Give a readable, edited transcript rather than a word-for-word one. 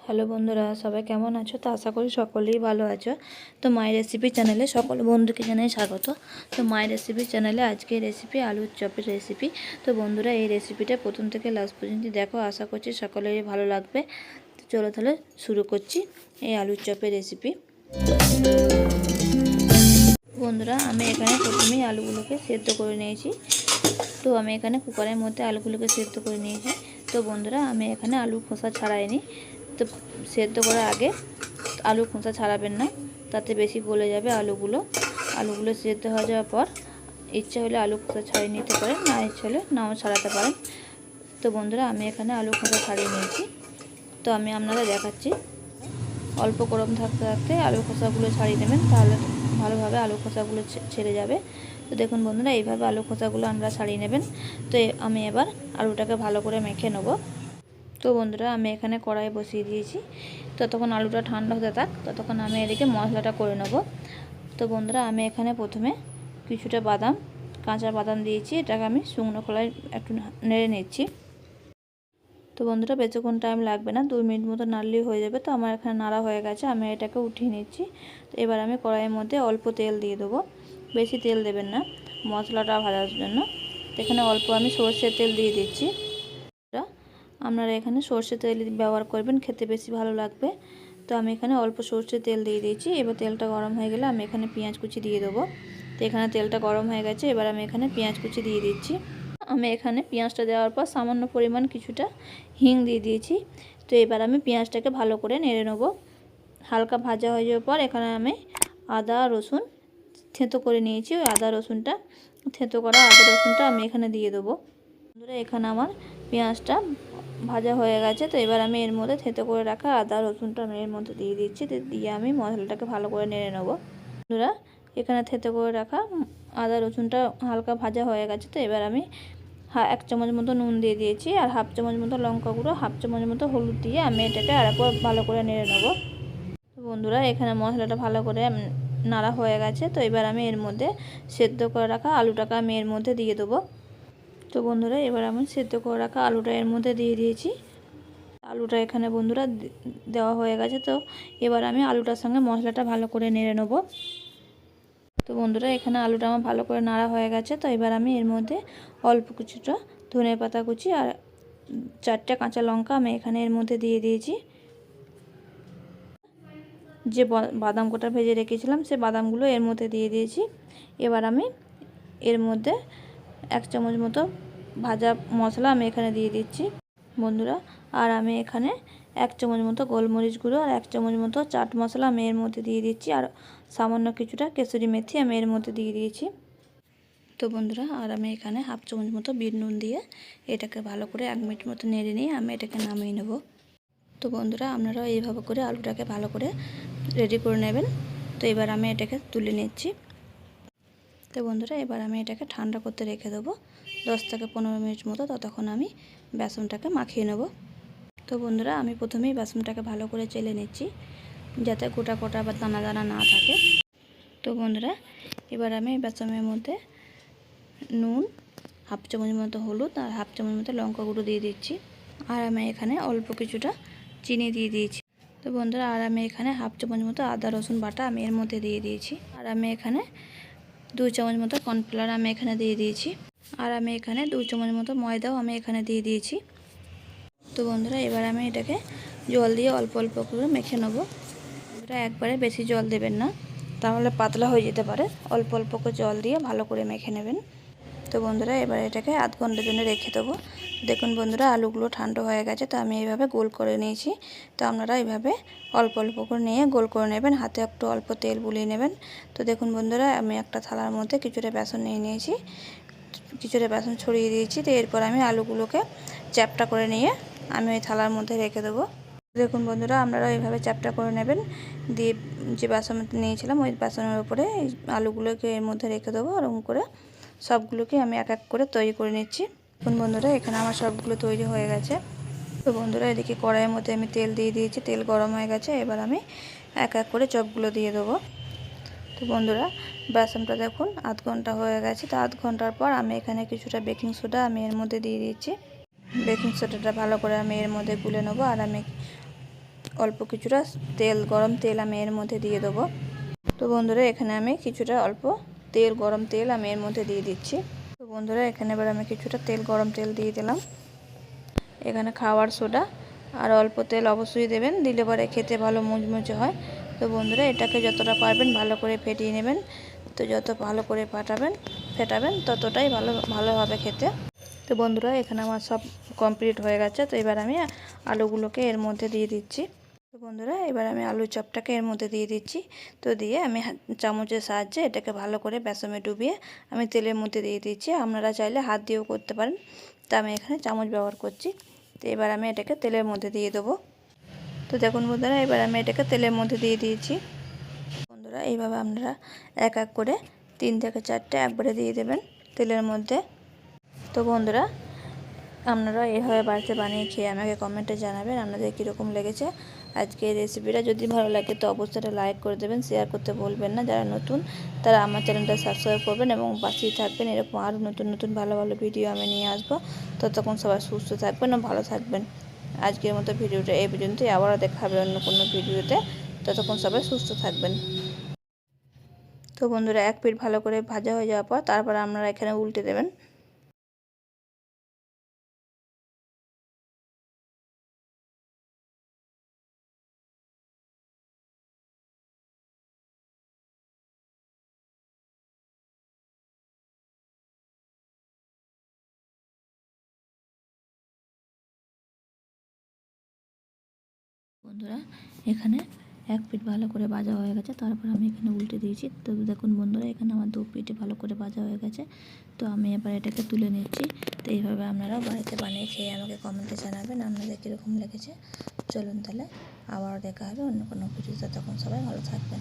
Hello বন্ধুরা, সবাই কেমন আছো? তো আশা করি সকলেই ভালো আছো। তো মায়ের রেসিপি চ্যানেলে সকল বন্ধুকে জানাই স্বাগত। তো মায়ের রেসিপি চ্যানেলে আজকে রেসিপি আলুর চপের রেসিপি। তো বন্ধুরা, এই রেসিপিটা প্রথম থেকে লাস্ট পর্যন্ত দেখো, আশা করছি সকলেরই ভালো লাগবে। তো চলো তাহলে শুরু করছি এই আলুর চপের রেসিপি। বন্ধুরা, আমি এখানে প্রথমেই আলুগুলোকে সেদ্ধ করে নিয়েছি। তো আমি এখানে কুকারের মধ্যে আলুগুলোকে সেদ্ধ করে নিয়েছি। তো বন্ধুরা, আমি এখানে আলুর খোসা ছাড়াইনি। তো সেদ্ধ করার আগে আলুর খোসা ছাড়াবেন না, তাতে বেশি গলে যাবে আলুগুলো। সেদ্ধ হয়ে যাওয়ার পর ইচ্ছা হলে আলু খোসা ছাড়িয়ে নিতে পারেন, না ইচ্ছা হলে নাও ছাড়াতে পারেন। তো বন্ধুরা, আমি এখানে আলু খোসা ছাড়িয়ে নিয়েছি। তো আমি আপনাদের দেখাচ্ছি। অল্প গরম থাকতে থাকতে আলু খোসাগুলো ছাড়িয়ে নেবেন, তাহলে ভালোভাবে আলু খোসাগুলো ছেড়ে যাবে। তো দেখুন বন্ধুরা, এইভাবে আলু খোসাগুলো আমরা ছাড়িয়ে নেবেন। তো আমি এবার আলুটাকে ভালো করে মেখে নেব। তো বন্ধুরা, আমি এখানে কড়াই বসিয়ে দিয়েছি। ততক্ষণ আলুটা ঠান্ডা হতে থাক, ততক্ষণ আমি এদিকে মশলাটা করে নেব। তো বন্ধুরা, আমি এখানে প্রথমে কিছুটা কাঁচা বাদাম দিয়েছি। এটাকে আমি শুকনো খোলায় একটু নেড়ে নিচ্ছি। তো বন্ধুরা, বেশিক্ষণ টাইম লাগবে না, 2 মিনিট মতো নাড়লেই হয়ে যাবে। তো আমার এখানে নাড়া হয়ে গেছে, আমি এটাকে উঠিয়ে নিচ্ছি। তো এবার আমি কড়াইয়ের মধ্যে অল্প তেল দিয়ে দেবো। বেশি তেল দেবেন না মশলাটা ভাজার জন্য। তো এখানে অল্প আমি সরষের তেল দিয়ে দিচ্ছি। আপনারা এখানে সরষের তেল ব্যবহার করবেন, খেতে বেশি ভালো লাগবে। তো আমি এখানে অল্প সরষের তেল দিয়ে দিয়েছি। এবার তেলটা গরম হয়ে গেলে আমি এখানে পেঁয়াজ কুচি দিয়ে দেবো। তো এখানে তেলটা গরম হয়ে গেছে, এবার আমি এখানে পেঁয়াজ কুচি দিয়ে দিচ্ছি। আমি এখানে পেঁয়াজটা দেওয়ার পর সামান্য পরিমাণ কিছুটা হিং দিয়ে দিয়েছি। তো এবার আমি পেঁয়াজটাকে ভালো করে নেড়ে নেব। হালকা ভাজা হয়ে যাওয়ার পর এখানে আমি আদা রসুন থেঁতো করে নিয়েছি। ওই থেঁতো করা আদা রসুনটা আমি এখানে দিয়ে দেবো। বন্ধুরা, এখানে আমার পেঁয়াজটা ভাজা হয়ে গেছে। তো এবার আমি এর মধ্যে থেঁতো করে রাখা আদা রসুনটা আমি এর মধ্যে দিয়ে দিচ্ছি। দিয়ে আমি মশলাটাকে ভালো করে নেড়ে নেব। বন্ধুরা, এখানে থেঁতো করে রাখা আদা রসুনটা হালকা ভাজা হয়ে গেছে। তো এবার আমি 1 চামচ মতো নুন দিয়ে দিয়েছি, আর 1/2 চামচ মতো লঙ্কা গুঁড়ো, 1/2 চামচ মতো হলুদ দিয়ে আমি এটাকে আরেকবার ভালো করে নেড়ে নেব। বন্ধুরা, এখানে মশলাটা ভালো করে নাড়া হয়ে গেছে। তো এবার আমি এর মধ্যে সেদ্ধ করে রাখা আলুটাকে আমি এর মধ্যে দিয়ে দেবো। তো বন্ধুরা, এবার আমি সেদ্ধ করে রাখা আলুটা এর মধ্যে দিয়ে দিয়েছি। আলুটা এখানে বন্ধুরা দেওয়া হয়ে গেছে। তো এবার আমি আলুটার সঙ্গে মশলাটা ভালো করে নেড়ে নেব। তো বন্ধুরা, এখানে আলুটা আমার ভালো করে নাড়া হয়ে গেছে। তো এবার আমি এর মধ্যে অল্প কিছুটা ধনেপাতা কুচি আর 4টে কাঁচা লঙ্কা আমি এখানে এর মধ্যে দিয়ে দিয়েছি। যে বাদাম গোটা ভেজে রেখেছিলাম সে বাদামগুলো এর মধ্যে দিয়ে দিয়েছি। এবার আমি এর মধ্যে 1 চামচ মতো ভাজা মশলা আমি এখানে দিয়ে দিচ্ছি বন্ধুরা। আর আমি এখানে 1 চামচ মতো গোলমরিচ গুঁড়ো আর 1 চামচ মতো চাট মশলা আমি এর মধ্যে দিয়ে দিচ্ছি। আর সামান্য কিছুটা কেসরি মেথি আমি এর মধ্যে দিয়ে দিয়েছি। তো বন্ধুরা, আর আমি এখানে 1/2 চামচ মতো বিট নুন দিয়ে এটাকে ভালো করে 1 মিনিট মতো নেড়ে নিয়ে আমি এটাকে নামিয়ে নেব। তো বন্ধুরা, আপনারাও এইভাবে করে আলুটাকে ভালো করে রেডি করে নেবেন। তো এবার আমি এটাকে তুলে নিচ্ছি। তো বন্ধুরা, এবার আমি এটাকে ঠান্ডা করতে রেখে দেবো 10 থেকে 15 মিনিট মতো। ততক্ষণ আমি বেসনটাকে মাখিয়ে নেব। তো বন্ধুরা, আমি প্রথমেই বেসনটাকে ভালো করে চেলে নিচ্ছি, যাতে গোটা গোটা বা দানা দানা না থাকে। তো বন্ধুরা, এবার আমি বেসনের মধ্যে নুন, 1/2 চামচ মতো হলুদ আর 1/2 চামচ মতো লঙ্কা গুঁড়ো দিয়ে দিচ্ছি। আর আমি এখানে অল্প কিছুটা চিনি দিয়ে দিয়েছি। তো বন্ধুরা, আর আমি এখানে 1/2 চামচ মতো আদা রসুন বাটা আমি এর মধ্যে দিয়ে দিয়েছি। আর আমি এখানে 2 চামচ মতো কর্নফ্লাওয়ার আমি এখানে দিয়ে দিয়েছি। আর আমি এখানে 2 চামচ মতো ময়দাও আমি এখানে দিয়ে দিয়েছি। তো বন্ধুরা, এবার আমি এটাকে জল দিয়ে অল্প অল্প করে মেখে নেব। বন্ধুরা, একবারে বেশি জল দেবেন না, তাহলে পাতলা হয়ে যেতে পারে। অল্প অল্প করে জল দিয়ে ভালো করে মেখে নেবেন। তো বন্ধুরা, এবার এটাকে আধ ঘন্টার জন্য রেখে দেবো। দেখুন বন্ধুরা, আলুগুলো ঠান্ডা হয়ে গেছে। তো আমি এইভাবে গোল করে নিয়েছি। তো আপনারা এইভাবে অল্প অল্প করে নিয়ে গোল করে নেবেন, হাতে একটু অল্প তেল বুলিয়ে নেবেন। তো দেখুন বন্ধুরা, আমি একটা থালার মধ্যে কিছুটা বেসন নিয়ে নিয়েছি, কিছুটা বেসন ছড়িয়ে দিয়েছি। তো এরপর আমি আলুগুলোকে চ্যাপটা করে নিয়ে আমি ওই থালার মধ্যে রেখে দেবো। দেখুন বন্ধুরা, আপনারা এইভাবে চ্যাপটা করে নেবেন। দিয়ে যে বেসন নিয়েছিলাম ওই বেসনের উপরে এই আলুগুলোকে এর মধ্যে রেখে দেবো। এরকম করে সবগুলোকে আমি এক এক করে তৈরি করে নিচ্ছি। দেখুন বন্ধুরা, এখানে আমার সবগুলো তৈরি হয়ে গেছে। তো বন্ধুরা, এদিকে কড়াইয়ের মধ্যে আমি তেল দিয়ে দিয়েছি, তেল গরম হয়ে গেছে। এবার আমি এক এক করে চপগুলো দিয়ে দেবো। তো বন্ধুরা, বেসনটা দেখুন আধ ঘন্টা হয়ে গেছে। তো আধ ঘন্টার পর আমি এখানে কিছুটা বেকিং সোডা আমি এর মধ্যে দিয়ে দিচ্ছি। বেকিং সোডাটা ভালো করে আমি এর মধ্যে গুলে নেবো। আর আমি অল্প কিছুটা তেল, গরম তেল আমি এর মধ্যে দিয়ে দেবো। তো বন্ধুরা এখানে আমি কিছুটা অল্প তেল, গরম তেল আমি এর মধ্যে দিয়ে দিচ্ছি। তো বন্ধুরা এখানে এবার আমি কিছুটা তেল, গরম তেল দিয়ে দিলাম। এখানে খাওয়ার সোডা আর অল্প তেল অবশ্যই দেবেন, দিলে পরে খেতে ভালো মুচমুচে হয়। তো বন্ধুরা এটাকে যতটা পারবেন ভালো করে ফেটিয়ে নেবেন। তো যত ভালো করে ফেটাবেন ততটাই ভালো হবে খেতে। তো বন্ধুরা এখানে আমার সব কমপ্লিট হয়ে গেছে। তো এবার আমি আলুগুলোকে এর মধ্যে দিয়ে দিচ্ছি। তো বন্ধুরা এবার আমি আলু চপটাকে এর মধ্যে দিয়ে দিচ্ছি। তো দিয়ে আমি চামচের সাহায্যে এটাকে ভালো করে বেসনে ডুবিয়ে আমি তেলের মধ্যে দিয়ে দিচ্ছি। আপনারা চাইলে হাত দিয়েও করতে পারেন, তো আমি এখানে চামচ ব্যবহার করছি। তো এবার আমি এটাকে তেলের মধ্যে দিয়ে দেবো। তো দেখুন বন্ধুরা এবার আমি এটাকে তেলের মধ্যে দিয়ে দিয়েছি। বন্ধুরা এইভাবে আপনারা এক এক করে 3 থেকে 4টে একবারে দিয়ে দেবেন তেলের মধ্যে। তো বন্ধুরা আপনারা এভাবে বাড়িতে বানিয়ে খেয়ে আমাকে কমেন্টে জানাবেন আপনাদের কীরকম লেগেছে আজকে এই রেসিপিটা। যদি ভালো লাগে তো অবশ্যই লাইক করে দেবেন, শেয়ার করতে ভুলবেন না। যারা নতুন তারা আমার চ্যানেলটা সাবস্ক্রাইব করবেন এবং পাশেই থাকবেন। এরকম আরও নতুন নতুন ভালো ভালো ভিডিও আমি নিয়ে আসবো। ততক্ষণ সবাই সুস্থ থাকবেন ও ভালো থাকবেন। আজকের মতো ভিডিওটা এই পর্যন্তই, আবারও দেখা হবে অন্য কোনো ভিডিওতে। ততক্ষণ সবাই সুস্থ থাকবেন। তো বন্ধুরা এক পিঠ ভালো করে ভাজা হয়ে যাওয়ার পর তারপর আপনারা এখানে উল্টে দেবেন। বন্ধুরা এখানে এক পিঠ ভালো করে ভাজা হয়ে গেছে, তারপর আমি এখানে উল্টে দিয়েছি। তো দেখুন বন্ধুরা এখানে আমার 2 পিঠে ভালো করে ভাজা হয়ে গেছে। তো আমি এবার এটাকে তুলে নিচ্ছি। তো এইভাবে আপনারাও বাড়িতে বানিয়ে খেয়ে আমাকে কমেন্টে জানাবেন আপনাদের কীরকম লেগেছে। চলুন তাহলে আবারও দেখা হবে অন্য কোনো ভিডিওতে, তখন সবাই ভালো থাকবেন।